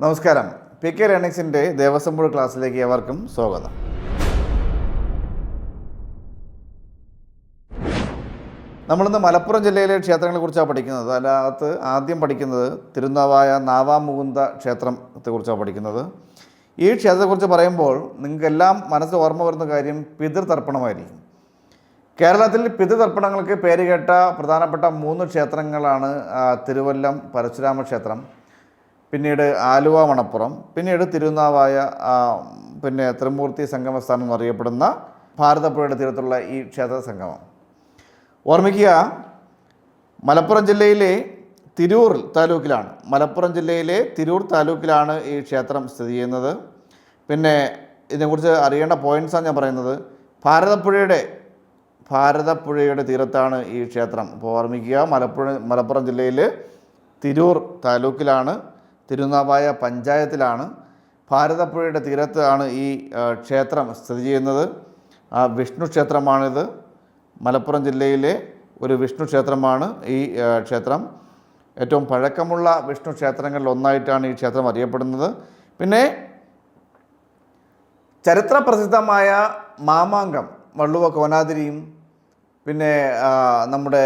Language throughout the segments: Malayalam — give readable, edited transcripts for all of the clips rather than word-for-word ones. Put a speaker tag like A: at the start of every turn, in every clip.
A: നമസ്കാരം. PK ലേണിംഗ്സിൻ്റെ ദേവസ്വം ബോർഡ് ക്ലാസ്സിലേക്ക് ഏവർക്കും സ്വാഗതം. നമ്മളിന്ന് മലപ്പുറം ജില്ലയിലെ ക്ഷേത്രങ്ങളെക്കുറിച്ചാണ് പഠിക്കുന്നത്. അതിനകത്ത് ആദ്യം പഠിക്കുന്നത് തിരുനാവായ നാവാമുകുന്ദ ക്ഷേത്രത്തെക്കുറിച്ചാണ് പഠിക്കുന്നത്. ഈ ക്ഷേത്രത്തെക്കുറിച്ച് പറയുമ്പോൾ നിങ്ങൾക്കെല്ലാം മനസ്സിൽ ഓർമ്മ വരുന്ന കാര്യം പിതൃതർപ്പണമായിരിക്കും. കേരളത്തിൽ പിതൃതർപ്പണങ്ങൾക്ക് പേരുകേട്ട പ്രധാനപ്പെട്ട 3 ക്ഷേത്രങ്ങളാണ് തിരുവല്ലം പരശുരാമ ക്ഷേത്രം, പിന്നീട് ആലുവ മണപ്പുറം, പിന്നീട് തിരുനാവായ ത്രിമൂർത്തി സംഗമസ്ഥാനം എന്നറിയപ്പെടുന്ന ഭാരതപ്പുഴയുടെ തീരത്തുള്ള ഈ ക്ഷേത്ര സംഗമം. ഓർമ്മിക്കുക, മലപ്പുറം ജില്ലയിലെ തിരൂർ താലൂക്കിലാണ് ഈ ക്ഷേത്രം സ്ഥിതി ചെയ്യുന്നത്. പിന്നെ ഇതിനെക്കുറിച്ച് അറിയേണ്ട പോയിൻറ്റ്സാണ് ഞാൻ പറയുന്നത്. ഭാരതപ്പുഴയുടെ തീരത്താണ് ഈ ക്ഷേത്രം. അപ്പോൾ ഓർമ്മിക്കുക, മലപ്പുറം ജില്ലയിൽ തിരൂർ താലൂക്കിലാണ്, തിരുനാവായ പഞ്ചായത്തിലാണ്, ഭാരതപ്പുഴയുടെ തീരത്താണ് ഈ ക്ഷേത്രം സ്ഥിതി ചെയ്യുന്നത്. വിഷ്ണു ക്ഷേത്രമാണിത്. മലപ്പുറം ജില്ലയിലെ ഒരു വിഷ്ണു ക്ഷേത്രമാണ് ഈ ക്ഷേത്രം. ഏറ്റവും പഴക്കമുള്ള വിഷ്ണു ക്ഷേത്രങ്ങളിൽ ഒന്നായിട്ടാണ് ഈ ക്ഷേത്രം അറിയപ്പെടുന്നത്. പിന്നെ ചരിത്ര പ്രസിദ്ധമായ മാമാങ്കം, വള്ളുവ കോനാതിരിയും പിന്നെ നമ്മുടെ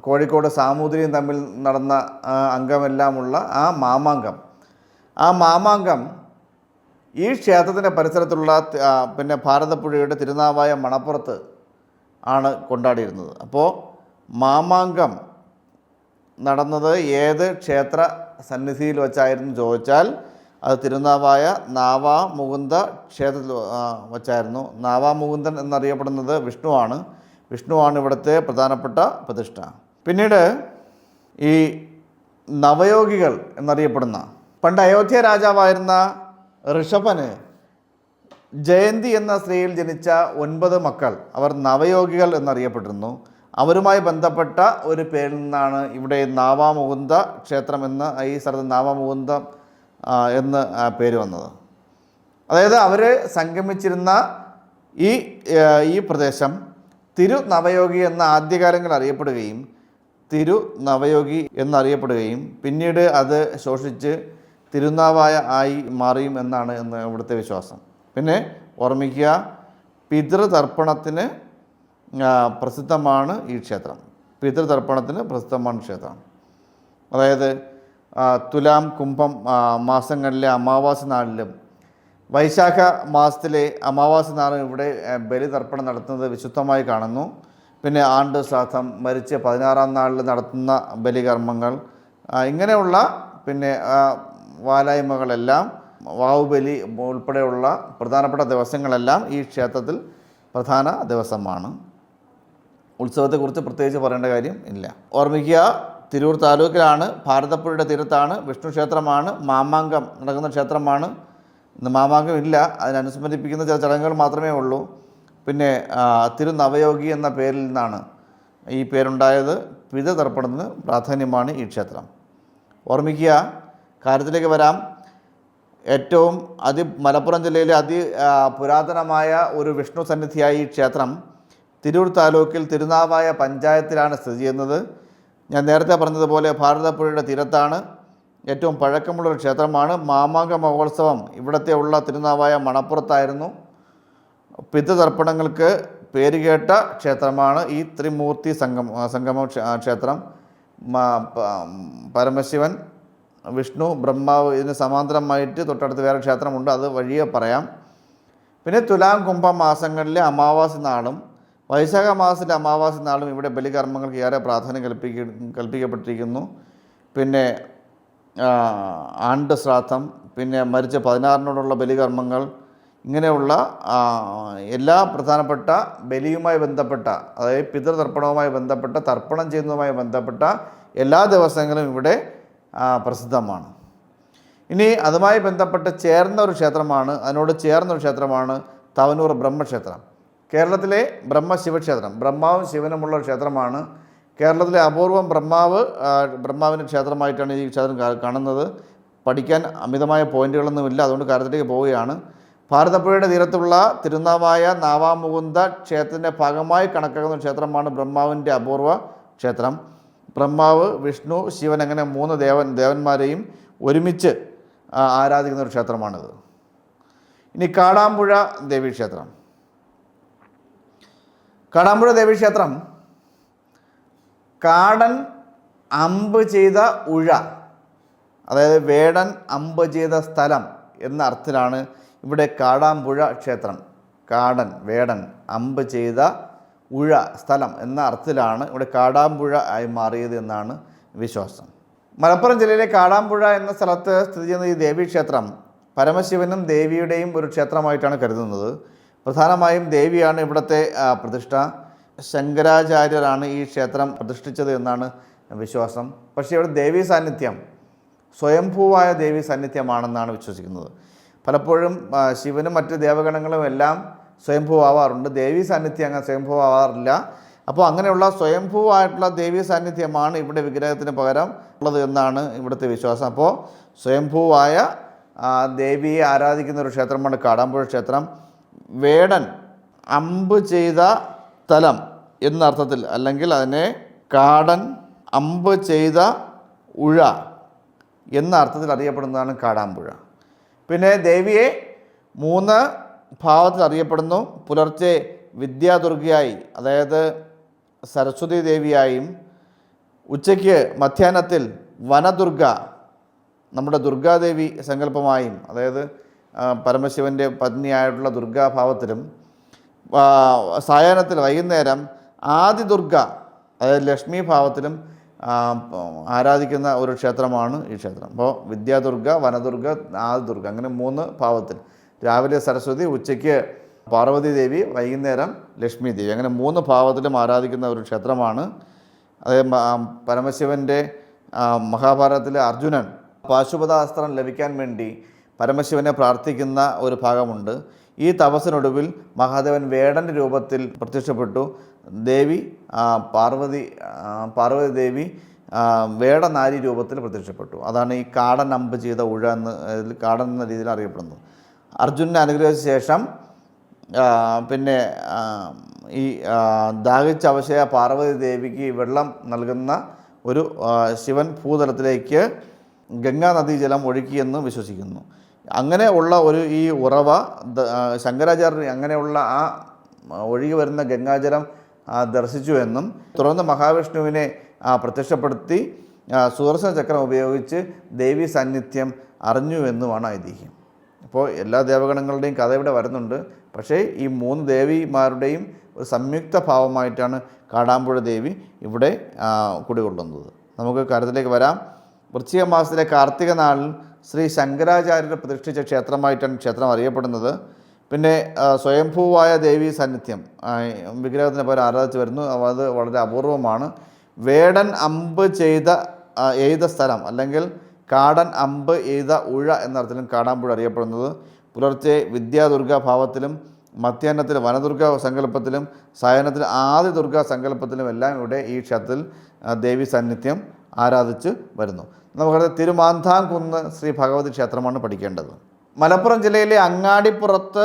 A: കോഴിക്കോട് സാമൂതിരിയും തമ്മിൽ നടന്ന അംഗമെല്ലാമുള്ള ആ മാമാങ്കം ഈ ക്ഷേത്രത്തിൻ്റെ പരിസരത്തുള്ള പിന്നെ ഭാരതപ്പുഴയുടെ തിരുനാവായ മണപ്പുറത്ത് ആണ് കൊണ്ടാടിയിരുന്നത്. അപ്പോൾ മാമാങ്കം നടന്നത് ഏത് ക്ഷേത്ര സന്നിധിയിൽ വച്ചായിരുന്നു ചോദിച്ചാൽ അത് തിരുനാവായ നാവാമുകുന്ദ ക്ഷേത്രത്തിൽ വച്ചായിരുന്നു. നാവാമുകുന്ദൻ എന്നറിയപ്പെടുന്നത് വിഷ്ണുവാണ് ഇവിടുത്തെ പ്രധാനപ്പെട്ട പ്രതിഷ്ഠ. പിന്നീട് ഈ നവയോഗികൾ എന്നറിയപ്പെടുന്ന, പണ്ട് അയോധ്യ രാജാവായിരുന്ന ഋഷഭന് ജയന്തി എന്ന സ്ത്രീയിൽ ജനിച്ച 9 മക്കൾ, അവർ നവയോഗികൾ എന്നറിയപ്പെട്ടിരുന്നു. അവരുമായി ബന്ധപ്പെട്ട ഒരു പേരിൽ നിന്നാണ് ഇവിടെ നാവാമുകുന്ദ ക്ഷേത്രം എന്ന ഈ സ്ഥലത്ത് നാവാമുകുന്ദം എന്ന് പേര് വന്നത്. അതായത് അവർ സംഗമിച്ചിരുന്ന ഈ പ്രദേശം തിരുനവയോഗി എന്ന ആദ്യകാലങ്ങളിൽ അറിയപ്പെടുകയും പിന്നീട് അത് ശോഷിച്ച് തിരുനാവായ ആയി മാറിയും എന്നാണ് ഇവിടുത്തെ വിശ്വാസം. പിന്നെ ഓർമ്മിക്കുക, പിതൃതർപ്പണത്തിന് പ്രസിദ്ധമാണ് ഈ ക്ഷേത്രം. അതായത് തുലാം കുംഭം മാസങ്ങളിലെ അമാവാസി നാളിലും വൈശാഖ മാസത്തിലെ അമാവാസി നാളും ഇവിടെ ബലിതർപ്പണം നടത്തുന്നത് വിശുദ്ധമായി കാണുന്നു. പിന്നെ ആണ്ട് ശ്രാദ്ധം, മരിച്ച് 16-ാം നാളിൽ നടത്തുന്ന ബലികർമ്മങ്ങൾ, ഇങ്ങനെയുള്ള പിന്നെ വാലായ്മകളെല്ലാം, വാവുബലി ഉൾപ്പെടെയുള്ള പ്രധാനപ്പെട്ട ദിവസങ്ങളെല്ലാം ഈ ക്ഷേത്രത്തിൽ പ്രധാന ദിവസമാണ്. ഉത്സവത്തെക്കുറിച്ച് പ്രത്യേകിച്ച് പറയേണ്ട കാര്യം ഇല്ല. ഓർമ്മിക്കുക, തിരൂർ താലൂക്കിലാണ്, ഭാരതപ്പുഴയുടെ തീരത്താണ്, വിഷ്ണു ക്ഷേത്രമാണ്, മാമാങ്കം നടക്കുന്ന ക്ഷേത്രമാണ്. ഇന്ന് മാമാങ്കം ഇല്ല, അതിനനുസ്മരിപ്പിക്കുന്ന ചില ചടങ്ങുകൾ മാത്രമേ ഉള്ളൂ. പിന്നെ തിരുനവയോഗി എന്ന പേരിൽ നിന്നാണ് ഈ പേരുണ്ടായത്. പിതൃതർപ്പണത്തിന് പ്രാധാന്യമാണ് ഈ ക്ഷേത്രം. ഓർമ്മിക്കുക, കാര്യത്തിലേക്ക് വരാം. ഏറ്റവും മലപ്പുറം ജില്ലയിലെ പുരാതനമായ ഒരു വിഷ്ണു സന്നിധിയായ ഈ ക്ഷേത്രം തിരൂർ താലൂക്കിൽ തിരുനാവായ പഞ്ചായത്തിലാണ് സ്ഥിതി ചെയ്യുന്നത്. ഞാൻ നേരത്തെ പറഞ്ഞതുപോലെ ഭാരതപ്പുഴയുടെ തീരത്താണ്. ഏറ്റവും പഴക്കമുള്ളൊരു ക്ഷേത്രമാണ്. മാമാങ്ക മഹോത്സവം ഇവിടത്തെ ഉള്ള തിരുനാവായ മണപ്പുറത്തായിരുന്നു. പിതൃതർപ്പണങ്ങൾക്ക് പേരുകേട്ട ക്ഷേത്രമാണ് ഈ ത്രിമൂർത്തി സംഗമ ക്ഷേത്രം. പരമശിവൻ, വിഷ്ണു, ബ്രഹ്മാവ്, ഇതിന് സമാന്തരമായിട്ട് തൊട്ടടുത്ത് വേറെ ക്ഷേത്രമുണ്ട്, അത് വഴിയെ പറയാം. പിന്നെ തുലാം കുംഭം മാസങ്ങളിലെ അമാവാസി നാളും വൈശാഖ മാസത്തിലെ അമാവാസി നാളും ഇവിടെ ബലികർമ്മങ്ങൾക്ക് ഏറെ പ്രാധാന്യം കൽപ്പിക്കപ്പെട്ടിരിക്കുന്നു. പിന്നെ ആണ്ട് ശ്രാദ്ധം, പിന്നെ മരിച്ച 16-നോടുള്ള ബലികർമ്മങ്ങൾ, ഇങ്ങനെയുള്ള എല്ലാ പ്രധാനപ്പെട്ട ബലിയുമായി ബന്ധപ്പെട്ട, അതായത് പിതൃതർപ്പണവുമായി ബന്ധപ്പെട്ട, തർപ്പണം ചെയ്യുന്നതുമായി ബന്ധപ്പെട്ട എല്ലാ ദിവസങ്ങളും ഇവിടെ പ്രസിദ്ധമാണ്. ഇനി അതുമായി ബന്ധപ്പെട്ട് അതിനോട് ചേർന്ന ഒരു ക്ഷേത്രമാണ് തവനൂർ ബ്രഹ്മക്ഷേത്രം. കേരളത്തിലെ ബ്രഹ്മശിവക്ഷേത്രം, ബ്രഹ്മാവും ശിവനുമുള്ള ഒരു ക്ഷേത്രമാണ്. കേരളത്തിലെ അപൂർവം ബ്രഹ്മാവിൻ്റെ ക്ഷേത്രമായിട്ടാണ് ഈ ക്ഷേത്രം കാണുന്നത്. പഠിക്കാൻ അമിതമായ പോയിന്റുകളൊന്നുമില്ല, അതുകൊണ്ട് കാര്യത്തിലേക്ക് പോവുകയാണ്. ഭാരതപ്പുഴയുടെ തീരത്തുള്ള തിരുനാവായ നാവാമുകുന്ദ ക്ഷേത്രത്തിൻ്റെ ഭാഗമായി കണക്കാക്കുന്ന ക്ഷേത്രമാണ് ബ്രഹ്മാവിൻ്റെ അപൂർവ ക്ഷേത്രം. ബ്രഹ്മാവ്, വിഷ്ണു, ശിവൻ അങ്ങനെ 3 ദേവന്മാരെയും ഒരുമിച്ച് ആരാധിക്കുന്ന ഒരു ക്ഷേത്രമാണിത്. ഇനി കാടാമ്പുഴ ദേവീക്ഷേത്രം. കാടാമ്പുഴ ദേവീക്ഷേത്രം കാടൻ അമ്പ് ചെയ്ത ഉഴ, അതായത് വേടൻ അമ്പ് ചെയ്ത സ്ഥലം എന്ന അർത്ഥത്തിലാണ് ഇവിടെ കാടാമ്പുഴ ക്ഷേത്രം. കാടൻ വേടൻ അമ്പ് ചെയ്ത ഉഴ സ്ഥലം എന്ന അർത്ഥത്തിലാണ് ഇവിടെ കാടാമ്പുഴ ആയി മാറിയത് എന്നാണ് വിശ്വാസം. മലപ്പുറം ജില്ലയിലെ കാടാമ്പുഴ എന്ന സ്ഥലത്ത് സ്ഥിതി ചെയ്യുന്ന ഈ ദേവീക്ഷേത്രം പരമശിവനും ദേവിയുടെയും ഒരു ക്ഷേത്രമായിട്ടാണ് കരുതുന്നത്. പ്രധാനമായും ദേവിയാണ് ഇവിടുത്തെ പ്രതിഷ്ഠ. ശങ്കരാചാര്യരാണ് ഈ ക്ഷേത്രം പ്രതിഷ്ഠിച്ചത് എന്നാണ് വിശ്വാസം. പക്ഷേ ഇവിടെ ദേവീ സാന്നിധ്യം സ്വയംഭൂവായ ദേവീ സാന്നിധ്യമാണെന്നാണ് വിശ്വസിക്കുന്നത്. പലപ്പോഴും ശിവനും മറ്റ് ദേവഗണങ്ങളും എല്ലാം സ്വയംഭൂവാവാറുണ്ട്, ദേവീ സാന്നിധ്യം അങ്ങനെ സ്വയംഭൂവാവാറില്ല. അപ്പോൾ അങ്ങനെയുള്ള സ്വയംഭൂവായിട്ടുള്ള ദേവീ സാന്നിധ്യമാണ് ഇവിടെ വിഗ്രഹത്തിന് പകരം ഉള്ളത് എന്നാണ് ഇവിടുത്തെ വിശ്വാസം. അപ്പോൾ സ്വയംഭൂവായ ദേവിയെ ആരാധിക്കുന്ന ഒരു ക്ഷേത്രമാണ് കാടാമ്പുഴ ക്ഷേത്രം. വേടൻ അമ്പ് ചെയ്ത സ്ഥലം എന്ന അർത്ഥത്തിൽ, അല്ലെങ്കിൽ അതിനെ കാടൻ അമ്പ് ചെയ്ത ഉഴ എന്ന അർത്ഥത്തിൽ അറിയപ്പെടുന്നതാണ് കാടാമ്പുഴ. പിന്നെ ദേവിയെ 3 ഭാവത്തിൽ അറിയപ്പെടുന്നു. പുലർച്ചെ വിദ്യാദുർഗയായി, അതായത് സരസ്വതി ദേവിയായും, ഉച്ചയ്ക്ക് മധ്യാഹ്നത്തിൽ വനദുർഗ, നമ്മുടെ ദുർഗാദേവി സങ്കല്പമായും, അതായത് പരമശിവൻ്റെ പത്നിയായിട്ടുള്ള ദുർഗാഭാവത്തിലും, സായാഹ്നത്തിൽ വൈകുന്നേരം ആദിദുർഗ, അതായത് ലക്ഷ്മി ഭാവത്തിലും ആരാധിക്കുന്ന ഒരു ക്ഷേത്രമാണ് ഈ ക്ഷേത്രം. അപ്പോൾ വിദ്യാദുർഗ, വനദുർഗ, ആദിദുർഗ, അങ്ങനെ 3 ഭാവത്തിൽ, രാവിലെ സരസ്വതി, ഉച്ചയ്ക്ക് പാർവതി ദേവി, വൈകുന്നേരം ലക്ഷ്മി ദേവി, അങ്ങനെ 3 ഭാവത്തിലും ആരാധിക്കുന്ന ഒരു ക്ഷേത്രമാണ്. അതായത് പരമശിവൻ്റെ മഹാഭാരതത്തിലെ അർജുനൻ പാശുപതാസ്ത്രം ലഭിക്കാൻ വേണ്ടി പരമശിവനെ പ്രാർത്ഥിക്കുന്ന ഒരു ഭാഗമുണ്ട്. ഈ തപസ്സിനൊടുവിൽ മഹാദേവൻ വേടൻ്റെ രൂപത്തിൽ പ്രത്യക്ഷപ്പെട്ടു. ദേവി പാർവതി ദേവി വേടനാരി രൂപത്തിൽ പ്രത്യക്ഷപ്പെട്ടു. അതാണ് ഈ കാടൻ അമ്പ് ചെയ്ത ഉഴ എന്ന്, കാടൻ എന്ന രീതിയിൽ അറിയപ്പെടുന്നത്. അർജുനനെ അനുഗ്രഹിച്ച ശേഷം പിന്നെ ഈ ദാഹിച്ച അവശയ പാർവതി ദേവിക്ക് വെള്ളം നൽകുന്ന ഒരു ശിവൻ ഭൂതലത്തിലേക്ക് ഗംഗാ നദീജലം ഒഴുക്കിയെന്ന് വിശ്വസിക്കുന്നു. അങ്ങനെ ഉള്ള ഈ ഉറവ ശങ്കരാചാര്യർ അങ്ങനെയുള്ള ആ ഒഴുകി വരുന്ന ഗംഗാജലം ദർശിച്ചു എന്നും, തുടർന്ന് മഹാവിഷ്ണുവിനെ പ്രത്യക്ഷപ്പെടുത്തി സുദർശന ചക്രം ഉപയോഗിച്ച് ദേവി സാന്നിധ്യം അറിഞ്ഞു എന്നുമാണ് ഐതിഹ്യം. അപ്പോൾ എല്ലാ ദേവഗണങ്ങളുടെയും കഥ ഇവിടെ വരുന്നുണ്ട്. പക്ഷേ ഈ 3 ദേവിമാരുടെയും ഒരു സംയുക്ത ഭാവമായിട്ടാണ് കാടാമ്പുഴ ദേവി ഇവിടെ കുടികൊള്ളുന്നത്. നമുക്ക് കാര്യത്തിലേക്ക് വരാം. വൃശ്ചിക മാസത്തിലെ കാർത്തിക നാളിൽ ശ്രീ ശങ്കരാചാര്യർ പ്രതിഷ്ഠിച്ച ക്ഷേത്രമായിട്ടാണ് ക്ഷേത്രം അറിയപ്പെടുന്നത്. പിന്നെ സ്വയംഭൂവായ ദേവീ സാന്നിധ്യം വിഗ്രഹത്തിന് പകരം ആരാധിച്ചു വരുന്നു. അത് വളരെ അപൂർവമാണ്. വേടൻ അമ്പ് എയ്ത സ്ഥലം, അല്ലെങ്കിൽ കാടൻ അമ്പ് എയ്ത ഉഴ എന്നർത്ഥത്തിലും കാടാമ്പുഴ അറിയപ്പെടുന്നത്. പുലർച്ചെ വിദ്യാദുർഗ ഭാവത്തിലും, മധ്യാഹ്നത്തിൽ വനദുർഗ സങ്കല്പത്തിലും, സായാഹ്നത്തിൽ ആദിദുർഗ സങ്കല്പത്തിലും എല്ലാം ഇവിടെ ഈ ക്ഷേത്രത്തിൽ ദേവി സാന്നിധ്യം ആരാധിച്ച് വരുന്നു. നമുക്കത് തിരുമാന്താംകുന്ന് ശ്രീ ഭഗവതി ക്ഷേത്രമാണ് പഠിക്കേണ്ടത്. മലപ്പുറം ജില്ലയിലെ അങ്ങാടിപ്പുറത്ത്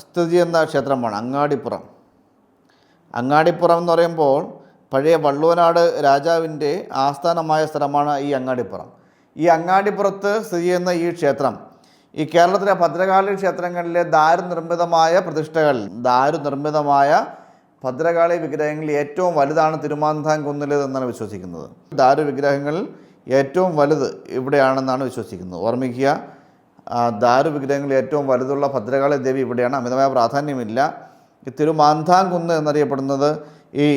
A: സ്ഥിതി ചെയ്യുന്ന ക്ഷേത്രമാണ് അങ്ങാടിപ്പുറം എന്ന് പറയുമ്പോൾ പഴയ വള്ളുവനാട് രാജാവിൻ്റെ ആസ്ഥാനമായ സ്ഥലമാണ് ഈ അങ്ങാടിപ്പുറം. ഈ അങ്ങാടിപ്പുറത്ത് സ്ഥിതി ചെയ്യുന്ന ഈ ക്ഷേത്രം ഈ കേരളത്തിലെ ഭദ്രകാളി ക്ഷേത്രങ്ങളിലെ ദാരുനിർമ്മിതമായ ഭദ്രകാളി വിഗ്രഹങ്ങളിൽ ഏറ്റവും വലുതാണ് തിരുമാന്താംകുന്നിലേത് എന്നാണ് വിശ്വസിക്കുന്നത്. ദാരു വിഗ്രഹങ്ങളിൽ ഏറ്റവും വലുത് ഇവിടെയാണെന്നാണ് വിശ്വസിക്കുന്നത്. ഓർമ്മിക്കുക, ദാരു വിഗ്രഹങ്ങളിൽ ഏറ്റവും വലുതുള്ള ഭദ്രകാളി ദേവി ഇവിടെയാണ്. അമിതമായ പ്രാധാന്യമില്ല. ഈ തിരുമാന്താംകുന്ന് എന്നറിയപ്പെടുന്നത് ഈ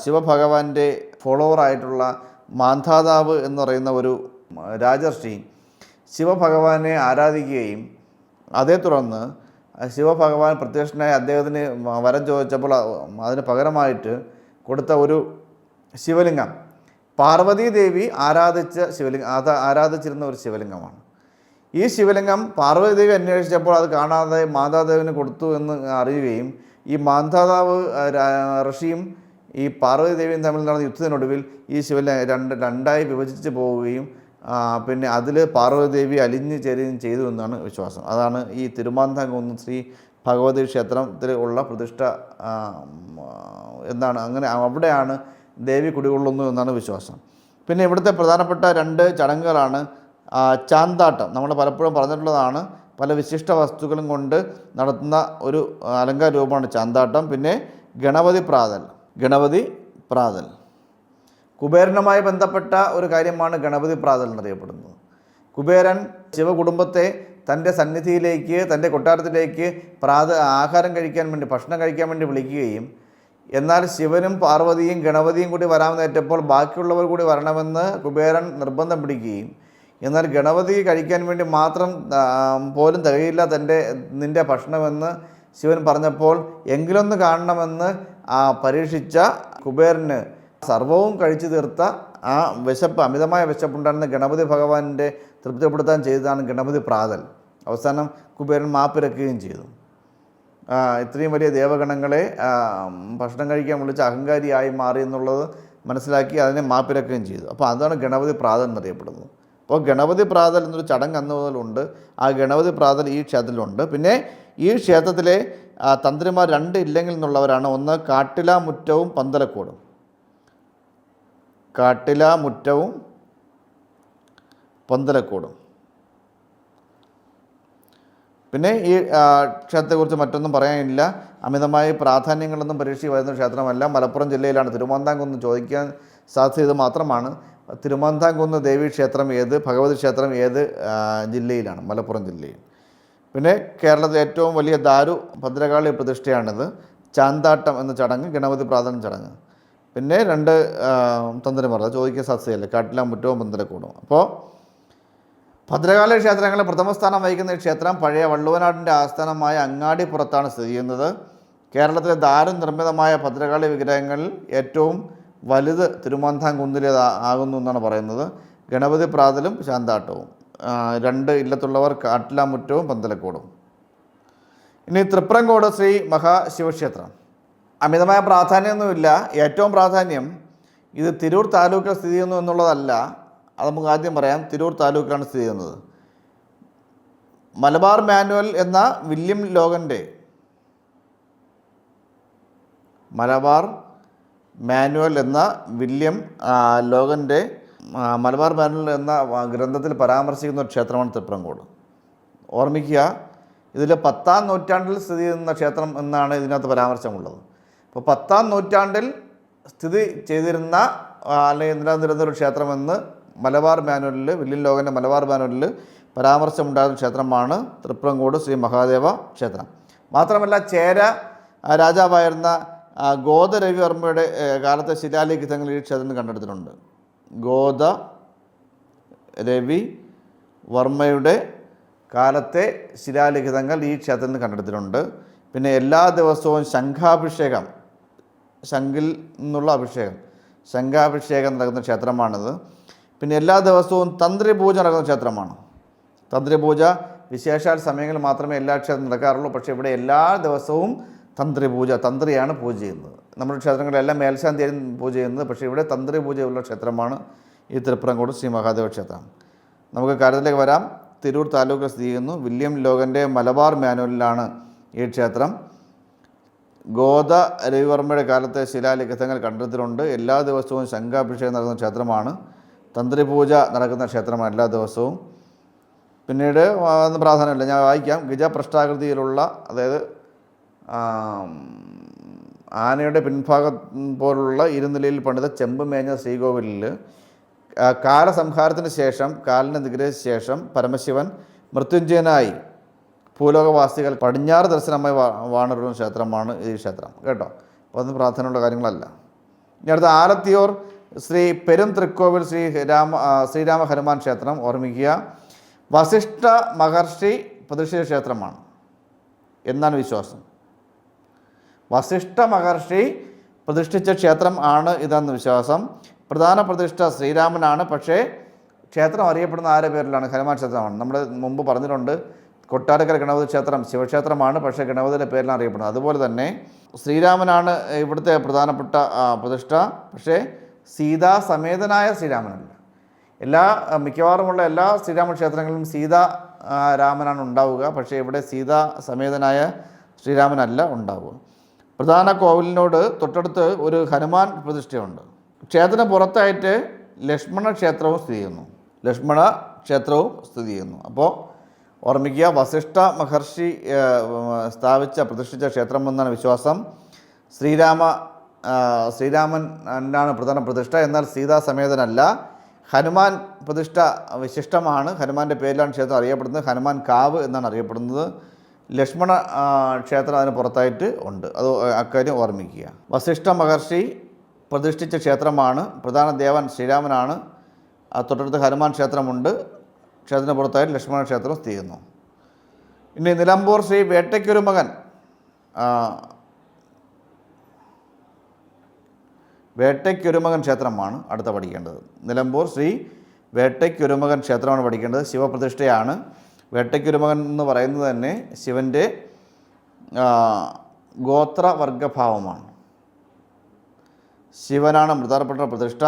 A: ശിവഭഗവാന്റെ ഫോളോവറായിട്ടുള്ള മാന്ധാതാവ് എന്ന് പറയുന്ന ഒരു രാജർഷി ശിവഭഗവാനെ ആരാധിക്കുകയും അതേ തുടർന്ന് ശിവഭഗവാൻ പ്രത്യക്ഷനായി അദ്ദേഹത്തിന് വരം ചോദിച്ചപ്പോൾ അതിന് പകരമായിട്ട് കൊടുത്ത ഒരു ശിവലിംഗം പാർവതി ദേവി ആരാധിച്ചിരുന്ന ഒരു ശിവലിംഗമാണ്. ഈ ശിവലിംഗം പാർവതി ദേവി അന്വേഷിച്ചപ്പോൾ അത് കാണാതെ മാതാദേവിന് കൊടുത്തു എന്ന് അറിയുകയും ഈ മാന്ധാതാവ് ഋഷിയും ഈ പാർവതി ദേവിയും തമ്മിൽ നടന്ന യുദ്ധത്തിനൊടുവിൽ ഈ ശിവലിംഗം രണ്ടായി വിഭജിച്ച് പോവുകയും പിന്നെ അതിൽ പാർവതി ദേവി അലിഞ്ഞു ചേരുകയും ചെയ്തു എന്നാണ് വിശ്വാസം. അതാണ് ഈ തിരുമാന്താംകുന്ന് ശ്രീ ഭഗവതി ക്ഷേത്രത്തിൽ ഉള്ള പ്രതിഷ്ഠ എന്നാണ്. അങ്ങനെ അവിടെയാണ് ദേവി കുടികൊള്ളുന്നു എന്നാണ് വിശ്വാസം. പിന്നെ ഇവിടുത്തെ പ്രധാനപ്പെട്ട 2 ചടങ്ങുകളാണ് ചാന്താട്ടം നമ്മൾ പലപ്പോഴും പറഞ്ഞിട്ടുള്ളതാണ്. പല വിശിഷ്ട വസ്തുക്കളും കൊണ്ട് നടത്തുന്ന ഒരു അലങ്കാര രൂപമാണ് ചാന്താട്ടം. പിന്നെ ഗണപതി പ്രാതൽ കുബേരനുമായി ബന്ധപ്പെട്ട ഒരു കാര്യമാണ് ഗണപതി പ്രാതൽ എന്നറിയപ്പെടുന്നത്. കുബേരൻ ശിവകുടുംബത്തെ തൻ്റെ സന്നിധിയിലേക്ക്, തൻ്റെ കൊട്ടാരത്തിലേക്ക് ആഹാരം കഴിക്കാൻ വേണ്ടി, ഭക്ഷണം കഴിക്കാൻ വേണ്ടി വിളിക്കുകയും എന്നാൽ ശിവനും പാർവതിയും ഗണപതിയും കൂടി വരാമെന്നേറ്റപ്പോൾ ബാക്കിയുള്ളവർ കൂടി വരണമെന്ന് കുബേരൻ നിർബന്ധം പിടിക്കുകയും എന്നാൽ ഗണപതി കഴിക്കാൻ വേണ്ടി മാത്രം പോലും തികയില്ല നിൻ്റെ ഭക്ഷണമെന്ന് ശിവൻ പറഞ്ഞപ്പോൾ എങ്കിലൊന്ന് കാണണമെന്ന് പരീക്ഷിച്ച കുബേരന് സർവവും കഴിച്ചു തീർത്ത ആ അമിതമായ വിശപ്പുണ്ടായിരുന്ന ഗണപതി ഭഗവാന്റെ തൃപ്തിപ്പെടുത്താൻ ചെയ്തതാണ് ഗണപതി പ്രാതൽ. അവസാനം കുബേരൻ മാപ്പിരക്കുകയും ചെയ്തു. ഇത്രയും വലിയ ദേവഗണങ്ങളെ ഭക്ഷണം കഴിക്കാൻ വിളിച്ച് അഹങ്കാരിയായി മാറി എന്നുള്ളത് മനസ്സിലാക്കി അതിനെ മാപ്പിരക്കുകയും ചെയ്തു. അപ്പോൾ അതാണ് ഗണപതി പ്രാതൽ എന്നറിയപ്പെടുന്നത്. അപ്പോൾ ഗണപതി പ്രാതൽ എന്നൊരു ചടങ്ങ് അന്ന് മുതലുണ്ട്. ആ ഗണപതി പ്രാതൽ ഈ ക്ഷേത്രത്തിലുണ്ട്. പിന്നെ ഈ ക്ഷേത്രത്തിലെ തന്ത്രിമാർ 2 ഇല്ലെങ്കിൽ എന്നുള്ളവരാണ്. ഒന്ന് കാട്ടിലാമുറ്റവും പന്തലക്കോടും. കാട്ടിലാമുറ്റവും പന്തലക്കോടും. പിന്നെ ഈ ക്ഷേത്രത്തെക്കുറിച്ച് മറ്റൊന്നും പറയാനില്ല. അമിതമായി പ്രാധാന്യങ്ങളൊന്നും പരീക്ഷിച്ച് വരുന്ന ക്ഷേത്രമല്ല. മലപ്പുറം ജില്ലയിലാണ്. തിരുമാന്താംകുന്ന് ചോദിക്കാൻ സാധ്യത മാത്രമാണ്. തിരുമാന്താംകുന്ന് ദേവീ ക്ഷേത്രം ഏത്, ഭഗവതി ക്ഷേത്രം ഏത് ജില്ലയിലാണ്? മലപ്പുറം ജില്ലയിൽ. പിന്നെ കേരളത്തിലെ ഏറ്റവും വലിയ ദാരു ഭദ്രകാളി പ്രതിഷ്ഠയാണിത്. ചാന്താട്ടം എന്ന ചടങ്ങ്, ഗണപതി പ്രാതൽ ചടങ്ങ്. പിന്നെ 2 തന്ത്രിമാർ, ചോദിക്കാൻ സാധ്യതയില്ല. കാട്ടിലാമുറ്റവും പന്തലക്കോടും. അപ്പോൾ ഭദ്രകാളി ക്ഷേത്രങ്ങളിൽ പ്രഥമ സ്ഥാനം വഹിക്കുന്ന ഈ ക്ഷേത്രം പഴയ വള്ളുവനാടിൻ്റെ ആസ്ഥാനമായ അങ്ങാടിപ്പുറത്താണ് സ്ഥിതി ചെയ്യുന്നത്. കേരളത്തിലെ ദാരു നിർമ്മിതമായ ഭദ്രകാളി വിഗ്രഹങ്ങളിൽ ഏറ്റവും വലുത് തിരുമാന്താംകുന്നിലേതാകുന്നു എന്നാണ് പറയുന്നത്. ഗണപതി പ്രാതലും ശാന്താട്ടവും. 2 ഇല്ലത്തുള്ളവർ കാട്ടിലാമുറ്റവും പന്തലക്കോടും. ഇനി തൃപ്രങ്കോട് ശ്രീ മഹാശിവക്ഷേത്രം. അമിതമായ പ്രാധാന്യമൊന്നുമില്ല. ഏറ്റവും പ്രാധാന്യം ഇത് തിരൂർ താലൂക്കിൽ സ്ഥിതി ചെയ്യുന്നു എന്നുള്ളതല്ല. അത് നമുക്ക് ആദ്യം പറയാം. തിരൂർ താലൂക്കിലാണ് സ്ഥിതി ചെയ്യുന്നത്. മലബാർ മാനുവൽ എന്ന വില്യം ലോഗൻ്റെ മലബാർ മാനുവൽ എന്ന ഗ്രന്ഥത്തിൽ പരാമർശിക്കുന്ന ഒരു ക്ഷേത്രമാണ് തൃപ്രങ്കോട്. ഓർമ്മിക്കുക, ഇതിൽ 10-ാം നൂറ്റാണ്ടിൽ സ്ഥിതി ചെയ്യുന്ന ക്ഷേത്രം എന്നാണ് ഇതിനകത്ത് പരാമർശമുള്ളത്. അപ്പോൾ 10-ാം നൂറ്റാണ്ടിൽ സ്ഥിതി ചെയ്തിരുന്ന അല്ലെങ്കിൽ നിലനിന്നിരുന്ന ഒരു ക്ഷേത്രമെന്ന് മലബാർ മാനുവലിൽ, വില്യം ലോഗൻ്റെ മലബാർ മാനുവലിൽ പരാമർശമുണ്ടായിരുന്ന ക്ഷേത്രമാണ് തൃപ്രങ്കോട് ശ്രീ മഹാദേവ ക്ഷേത്രം. മാത്രമല്ല ചേര രാജാവായിരുന്ന ഗോദരവിവർമ്മയുടെ കാലത്തെ ശിലാലിഖിതങ്ങൾ ഈ ക്ഷേത്രത്തിൽ കണ്ടെടുത്തിട്ടുണ്ട്. ഗോദരവിവർമ്മയുടെ കാലത്തെ ശിലാലിഖിതങ്ങൾ ഈ ക്ഷേത്രത്തിൽ കണ്ടെടുത്തിട്ടുണ്ട്. പിന്നെ എല്ലാ ദിവസവും ശംഖാഭിഷേകം, ശംഖിൽ നിന്നുള്ള ശംഖാഭിഷേകം നടക്കുന്ന ക്ഷേത്രമാണിത്. പിന്നെ എല്ലാ ദിവസവും തന്ത്രിപൂജ നടക്കുന്ന ക്ഷേത്രമാണ്. തന്ത്രിപൂജ വിശേഷാൽ സമയങ്ങളിൽ മാത്രമേ എല്ലാ ക്ഷേത്രവും നടക്കാറുള്ളൂ. പക്ഷേ ഇവിടെ എല്ലാ ദിവസവും തന്ത്രിയാണ് പൂജ ചെയ്യുന്നത്. നമ്മുടെ ക്ഷേത്രങ്ങളിലെല്ലാം മേൽശാന്തിയായും പൂജ ചെയ്യുന്നത്. പക്ഷേ ഇവിടെ തന്ത്രി പൂജയുള്ള ക്ഷേത്രമാണ് ഈ തൃപ്രങ്കോട് ശ്രീ മഹാദേവ ക്ഷേത്രം. നമുക്ക് കാര്യത്തിലേക്ക് വരാം. തിരൂർ താലൂക്കിൽ സ്ഥിതി ചെയ്യുന്നു. വില്യം ലോഗൻ്റെ മലബാർ മാനുവലിലാണ് ഈ ക്ഷേത്രം. ഗോദരവിവർമ്മയുടെ കാലത്തെ ശിലാലിഖിതങ്ങൾ കണ്ടെത്തിയിട്ടുണ്ട്. എല്ലാ ദിവസവും ശംഖാഭിഷേകം നടക്കുന്ന ക്ഷേത്രമാണ്. തന്ത്രിപൂജ നടക്കുന്ന ക്ഷേത്രമാണ് എല്ലാ ദിവസവും. പിന്നീട് ഒന്നും പ്രാധാന്യമില്ല, ഞാൻ വായിക്കാം. ഗജപൃഷ്ഠാകൃതിയിലുള്ള, അതായത് ആനയുടെ പിൻഭാഗം പോലുള്ള ഇരുനിലയിൽ പണിത ചെമ്പ് മേഞ്ഞ ശ്രീകോവിലിൽ കാലസംഹാരത്തിന് ശേഷം, കാലിനെ നിഗ്രഹിച്ച ശേഷം പരമശിവൻ മൃത്യുഞ്ജയനായി ഭൂലോകവാസികൾ പടിഞ്ഞാറ് ദർശനമായി വാണരുന്ന ക്ഷേത്രമാണ് ഈ ക്ഷേത്രം കേട്ടോ. അപ്പോൾ അതൊന്നും പ്രാധാന്യമുള്ള കാര്യങ്ങളല്ല. ഇനി അടുത്ത ആലത്തിയൂർ ശ്രീ പെരും തൃക്കോവിൽ ശ്രീരാമ ഹനുമാൻ ക്ഷേത്രം. ഓർമ്മിക്കുക, വസിഷ്ഠ മഹർഷി പ്രതിഷ്ഠിച്ച ക്ഷേത്രമാണ് എന്നാണ് വിശ്വാസം. വസിഷ്ഠ മഹർഷി പ്രതിഷ്ഠിച്ച ക്ഷേത്രം ആണ് ഇതെന്ന് വിശ്വാസം. പ്രധാന പ്രതിഷ്ഠ ശ്രീരാമനാണ്. പക്ഷേ ക്ഷേത്രം അറിയപ്പെടുന്ന ആരുടെ പേരിലാണ്? ഹനുമാൻ ക്ഷേത്രമാണ്. നമ്മൾ മുമ്പ് പറഞ്ഞിട്ടുണ്ട്, കൊട്ടാരക്കര ഗണപതി ക്ഷേത്രം ശിവക്ഷേത്രമാണ്, പക്ഷേ ഗണപതിയുടെ പേരിലാണ് അറിയപ്പെടുന്നത്. അതുപോലെ തന്നെ ശ്രീരാമനാണ് ഇവിടുത്തെ പ്രധാനപ്പെട്ട പ്രതിഷ്ഠ. പക്ഷേ സീതാസമേതനായ ശ്രീരാമനല്ല. മിക്കവാറുമുള്ള എല്ലാ ശ്രീരാമ ക്ഷേത്രങ്ങളിലും രാമനാണ് ഉണ്ടാവുക. പക്ഷേ ഇവിടെ സീതാസമേതനായ ശ്രീരാമനല്ല ഉണ്ടാവുക. പ്രധാന കോവിലിനോട് തൊട്ടടുത്ത് ഒരു ഹനുമാൻ പ്രതിഷ്ഠയുണ്ട്. ക്ഷേത്രത്തിന് പുറത്തായിട്ട് ലക്ഷ്മണ ക്ഷേത്രവും സ്ഥിതി ചെയ്യുന്നു. ലക്ഷ്മണ ക്ഷേത്രവും സ്ഥിതി ചെയ്യുന്നു. അപ്പോൾ ഓർമ്മിക്കുക, വസിഷ്ഠ മഹർഷി പ്രതിഷ്ഠിച്ച ക്ഷേത്രം എന്നാണ് വിശ്വാസം. ശ്രീരാമനാണ് പ്രധാന പ്രതിഷ്ഠ, എന്നാൽ സീതാസമേതനല്ല. ഹനുമാൻ പ്രതിഷ്ഠ വിശിഷ്ടമാണ്. ഹനുമാൻ്റെ പേരിലാണ് ക്ഷേത്രം അറിയപ്പെടുന്നത്. ഹനുമാൻ കാവ് എന്നാണ് അറിയപ്പെടുന്നത്. ലക്ഷ്മണ ക്ഷേത്രം അതിന് പുറത്തായിട്ട് ഉണ്ട്. അത് അക്കാര്യം ഓർമ്മിക്കുക. വസിഷ്ഠ മഹർഷി പ്രതിഷ്ഠിച്ച ക്ഷേത്രമാണ്. പ്രധാന ദേവൻ ശ്രീരാമനാണ്. തൊട്ടടുത്ത് ഹനുമാൻ ക്ഷേത്രമുണ്ട്. ക്ഷേത്രത്തിന് പുറത്തായിട്ട് ലക്ഷ്മണ ക്ഷേത്രം സ്ഥിതി ചെയ്യുന്നു. ഇനി നിലമ്പൂർ ശ്രീ വേട്ടയ്ക്കൊരുമകൻ ക്ഷേത്രമാണ് അടുത്ത പഠിക്കേണ്ടത്. നിലമ്പൂർ ശ്രീ വേട്ടയ്ക്കൊരുമകൻ ക്ഷേത്രമാണ് പഠിക്കേണ്ടത്. ശിവപ്രതിഷ്ഠയാണ്. വേട്ടയ്ക്കൊരുമകൻ എന്ന് പറയുന്നത് തന്നെ ശിവൻ്റെ ഗോത്രവർഗഭാവമാണ്. ശിവനാണ് പ്രധാനപ്പെട്ട പ്രതിഷ്ഠ.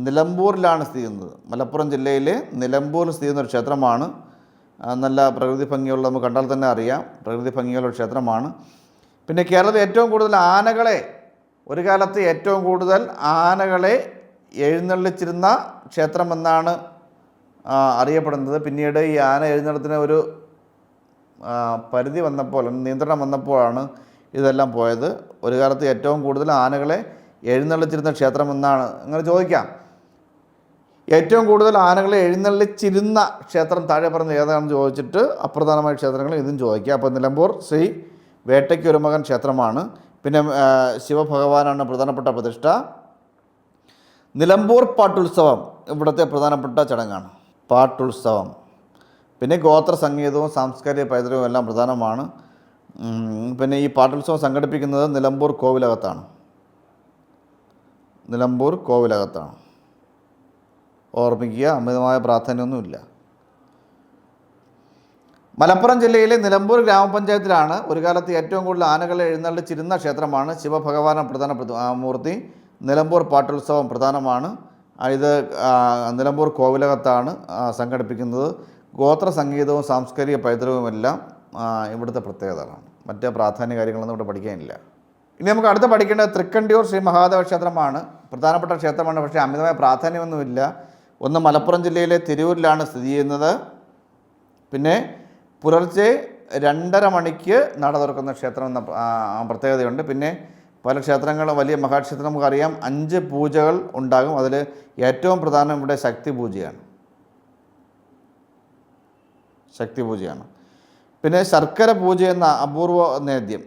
A: നിലമ്പൂരിലാണ് സ്ഥിതി ചെയ്യുന്നത്. മലപ്പുറം ജില്ലയിലെ നിലമ്പൂരിൽ സ്ഥിതി ചെയ്യുന്ന ഒരു ക്ഷേത്രമാണ്. നല്ല പ്രകൃതി ഭംഗിയുള്ള, നമുക്ക് കണ്ടാൽ തന്നെ അറിയാം, പ്രകൃതി ഭംഗിയുള്ള ഒരു ക്ഷേത്രമാണ്. പിന്നെ കേരളത്തിൽ ഏറ്റവും കൂടുതൽ ആനകളെ, ഒരു കാലത്ത് ഏറ്റവും കൂടുതൽ ആനകളെ എഴുന്നള്ളിച്ചിരുന്ന ക്ഷേത്രമെന്നാണ് അറിയപ്പെടുന്നത്. പിന്നീട് ഈ ആന എഴുന്നള്ളത്തിന് ഒരു പരിധി വന്നപ്പോൾ, നിയന്ത്രണം വന്നപ്പോഴാണ് ഇതെല്ലാം പോയത്. ഒരു കാലത്ത് ഏറ്റവും കൂടുതൽ ആനകളെ എഴുന്നള്ളിച്ചിരുന്ന ക്ഷേത്രമെന്നാണ്. അങ്ങനെ ചോദിക്കാം, ഏറ്റവും കൂടുതൽ ആനകളെ എഴുന്നള്ളിച്ചിരുന്ന ക്ഷേത്രം താഴെ പറഞ്ഞ ഏതാണെന്ന് ചോദിച്ചിട്ട് അപ്രധാനമായ ക്ഷേത്രങ്ങൾ ഇതും ചോദിക്കുക. അപ്പോൾ നിലമ്പൂർ ശ്രീ വേട്ടയ്ക്കൊരുമകൻ ക്ഷേത്രമാണ്. പിന്നെ ശിവഭഗവാനാണ് പ്രധാനപ്പെട്ട പ്രതിഷ്ഠ. നിലമ്പൂർ പാട്ടുത്സവം ഇവിടുത്തെ പ്രധാനപ്പെട്ട ചടങ്ങാണ്, പാട്ടുത്സവം. പിന്നെ ഗോത്ര സംഗീതവും സാംസ്കാരിക പൈതൃകവും എല്ലാം പ്രധാനമാണ്. പിന്നെ ഈ പാട്ടുത്സവം സംഘടിപ്പിക്കുന്നത് നിലമ്പൂർ കോവിലകത്താണ്. ഓർമ്മിക്കുക, അമിതമായ പ്രാധാന്യമൊന്നുമില്ല. മലപ്പുറം ജില്ലയിലെ നിലമ്പൂർ ഗ്രാമപഞ്ചായത്തിലാണ് ഒരു കാലത്ത് ഏറ്റവും കൂടുതൽ ആനകളെ എഴുന്നള്ളിച്ചിരുന്ന ക്ഷേത്രമാണ്. ശിവഭഗവാനാണ് പ്രധാന മൂർത്തി. നിലമ്പൂർ പാട്ടുത്സവം പ്രധാനമാണ്. ഇത് നിലമ്പൂർ കോവിലകത്താണ് സംഘടിപ്പിക്കുന്നത്. ഗോത്ര സംഗീതവും സാംസ്കാരിക പൈതൃകവുമെല്ലാം ഇവിടുത്തെ പ്രത്യേകതകളാണ്. മറ്റ് പ്രാധാന്യ കാര്യങ്ങളൊന്നും ഇവിടെ പഠിക്കാനില്ല. ഇനി നമുക്ക് അടുത്ത് പഠിക്കേണ്ടത് തൃക്കണ്ടിയൂർ ശ്രീ മഹാദേവ ക്ഷേത്രമാണ്. പ്രധാനപ്പെട്ട ക്ഷേത്രമാണ്, പക്ഷേ അമിതമായ പ്രാധാന്യമൊന്നുമില്ല. ഒന്ന് മലപ്പുറം ജില്ലയിലെ തിരൂരിലാണ് സ്ഥിതി ചെയ്യുന്നത്. പിന്നെ പുലർച്ചെ 2:30 മണിക്ക് നട തുറക്കുന്ന ക്ഷേത്രം എന്ന പ്രത്യേകതയുണ്ട്. പിന്നെ പല ക്ഷേത്രങ്ങളും, വലിയ മഹാക്ഷേത്രം നമുക്കറിയാം, 5 പൂജകൾ ഉണ്ടാകും. അതിൽ ഏറ്റവും പ്രധാനം ഇവിടെ ശക്തി പൂജയാണ്. പിന്നെ ശർക്കര പൂജ എന്ന അപൂർവ നേദ്യം,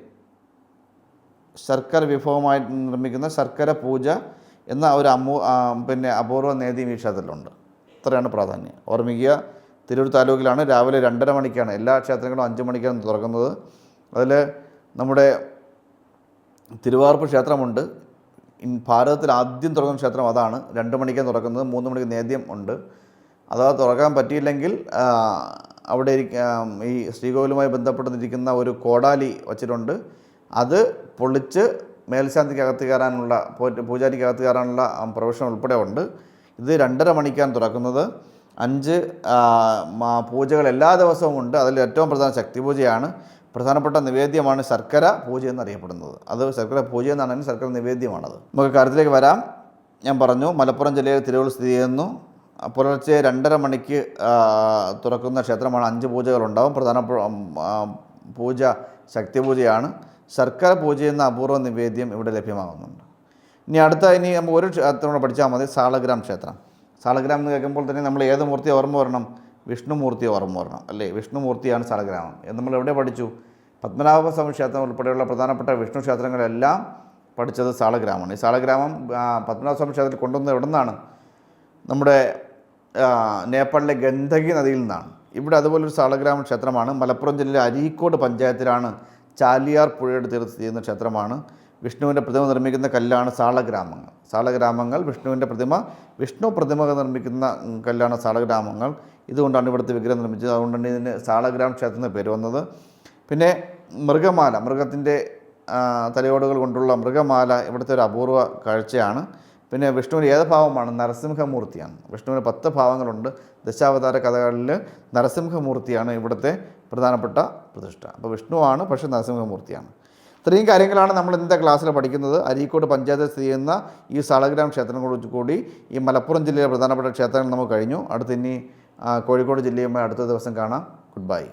A: ശർക്കര വിഭവമായി നിർമ്മിക്കുന്ന ശർക്കര പൂജ എന്ന ഒരു അപൂർവ നേദ്യം ഈ ക്ഷേത്രത്തിലുണ്ട്. ഇത്രയാണ് പ്രാധാന്യം. ഓർമ്മിക്കുക, തിരൂർ താലൂക്കിലാണ്. രാവിലെ 2:30 മണിക്കാണ്. എല്ലാ ക്ഷേത്രങ്ങളും 5 മണിക്കാണ് തുറക്കുന്നത്. അതിൽ നമ്മുടെ തിരുവാർപ്പ് ക്ഷേത്രമുണ്ട്. ഭാരതത്തിൽ ആദ്യം തുറക്കുന്ന ക്ഷേത്രം അതാണ്. 2 മണിക്കാണ് തുറക്കുന്നത്. 3 മണിക്ക് നേദ്യം ഉണ്ട്. അഥവാ തുറക്കാൻ പറ്റിയില്ലെങ്കിൽ അവിടെ ഈ ശ്രീകോവിലുമായി ബന്ധപ്പെട്ടിരിക്കുന്ന ഒരു കോടാലി വച്ചിട്ടുണ്ട്. അത് പൊളിച്ച് മേൽശാന്തിക്കകത്ത് കയറാനുള്ള, പൂജാരിക്കകത്ത് കയറാനുള്ള പ്രൊവിഷൻ ഉൾപ്പെടെ ഉണ്ട്. ഇത് 2:30 മണിക്കാണ് തുറക്കുന്നത്. 5 പൂജകൾ എല്ലാ ദിവസവും ഉണ്ട്. അതിൽ ഏറ്റവും പ്രധാന ശക്തി പൂജയാണ്. പ്രധാനപ്പെട്ട നിവേദ്യമാണ് ശർക്കര പൂജ എന്നറിയപ്പെടുന്നത്. അത് ശർക്കര പൂജ എന്നാണെങ്കിൽ ശർക്കര നിവേദ്യമാണത്. നമുക്ക് കാര്യത്തിലേക്ക് വരാം. ഞാൻ പറഞ്ഞു, മലപ്പുറം ജില്ലയിൽ തിരൂർ സ്ഥിതി ചെയ്യുന്നു. പുലർച്ചെ 2:30 മണിക്ക് തുറക്കുന്ന ക്ഷേത്രമാണ്. 5 പൂജകളുണ്ടാവും. പ്രധാന പൂജ ശക്തി പൂജയാണ്. ശർക്കര പൂജ എന്ന അപൂർവ നിവേദ്യം ഇവിടെ ലഭ്യമാകുന്നുണ്ട്. ഇനി നമുക്ക് ഒരു ക്ഷേത്രം പഠിച്ചാൽ മതി, സാളഗ്രാം ക്ഷേത്രം. സാളഗ്രാം എന്ന് കേൾക്കുമ്പോൾ തന്നെ നമ്മൾ ഏത് മൂർത്തിയെ ഓർമ്മ വരണം? വിഷ്ണുമൂർത്തിയെ ഓർമ്മ വരണം, അല്ലേ? വിഷ്ണുമൂർത്തിയാണ് സാളഗ്രാമം. നമ്മൾ എവിടെ പഠിച്ചു? പത്മനാഭസ്വാമി ക്ഷേത്രം ഉൾപ്പെടെയുള്ള പ്രധാനപ്പെട്ട വിഷ്ണു ക്ഷേത്രങ്ങളെല്ലാം പഠിച്ചത് സാളഗ്രാമമാണ്. ഈ സാളഗ്രാമം പത്മനാഭസ്വാമി ക്ഷേത്രത്തിൽ കൊണ്ടുവന്നത് എവിടെ നിന്നാണ്? നമ്മുടെ നേപ്പാളിലെ ഗണ്ഡകി നദിയിൽ നിന്നാണ്. ഇവിടെ അതുപോലൊരു സാളഗ്രാമ ക്ഷേത്രമാണ്. മലപ്പുറം ജില്ലയിലെ അരീക്കോട് പഞ്ചായത്തിലാണ്. ചാലിയാർ പുഴയുടെ തീരത്ത് സ്ഥിതി ചെയ്യുന്ന ക്ഷേത്രമാണ്. വിഷ്ണുവിൻ്റെ പ്രതിമ നിർമ്മിക്കുന്ന കല്ലാണ് സാളഗ്രാമങ്ങൾ. വിഷ്ണു പ്രതിമ നിർമ്മിക്കുന്ന കല്ലാണ് സാളഗ്രാമങ്ങൾ. ഇതുകൊണ്ടാണ് ഇവിടുത്തെ വിഗ്രഹം നിർമ്മിച്ചത്. അതുകൊണ്ടാണ് ഇതിന് സാളഗ്രാം ക്ഷേത്രം എന്ന പേര് വന്നത്. പിന്നെ മൃഗമാല, മൃഗത്തിൻ്റെ തലയോടുകൾ കൊണ്ടുള്ള മൃഗമാല ഇവിടുത്തെ ഒരു അപൂർവ കാഴ്ചയാണ്. പിന്നെ വിഷ്ണുവിൻ്റെ ഏത് ഭാവമാണ്? നരസിംഹമൂർത്തിയാണ്. വിഷ്ണുവിന് 10 ഭാവങ്ങളുണ്ട്. ദശാവതാര കഥകളിൽ നരസിംഹമൂർത്തിയാണ് ഇവിടുത്തെ പ്രധാനപ്പെട്ട പ്രതിഷ്ഠ. അപ്പോൾ വിഷ്ണുവാണ്, പക്ഷേ നരസിംഹമൂർത്തിയാണ്. ഇത്രയും കാര്യങ്ങളാണ് നമ്മൾ ഇന്നത്തെ ക്ലാസ്സിൽ പഠിക്കുന്നത്. അരീക്കോട് പഞ്ചായത്തിൽ സ്ഥിതി ചെയ്യുന്ന ഈ സാളഗ്രാം ക്ഷേത്രങ്ങളെക്കുറിച്ച് കൂടി ഈ മലപ്പുറം ജില്ലയിലെ പ്രധാനപ്പെട്ട ക്ഷേത്രങ്ങൾ നമുക്ക് കഴിഞ്ഞു. അടുത്ത് ഇനി കോഴിക്കോട് ജില്ലയുമായി അടുത്ത ദിവസം കാണാം. Good bye.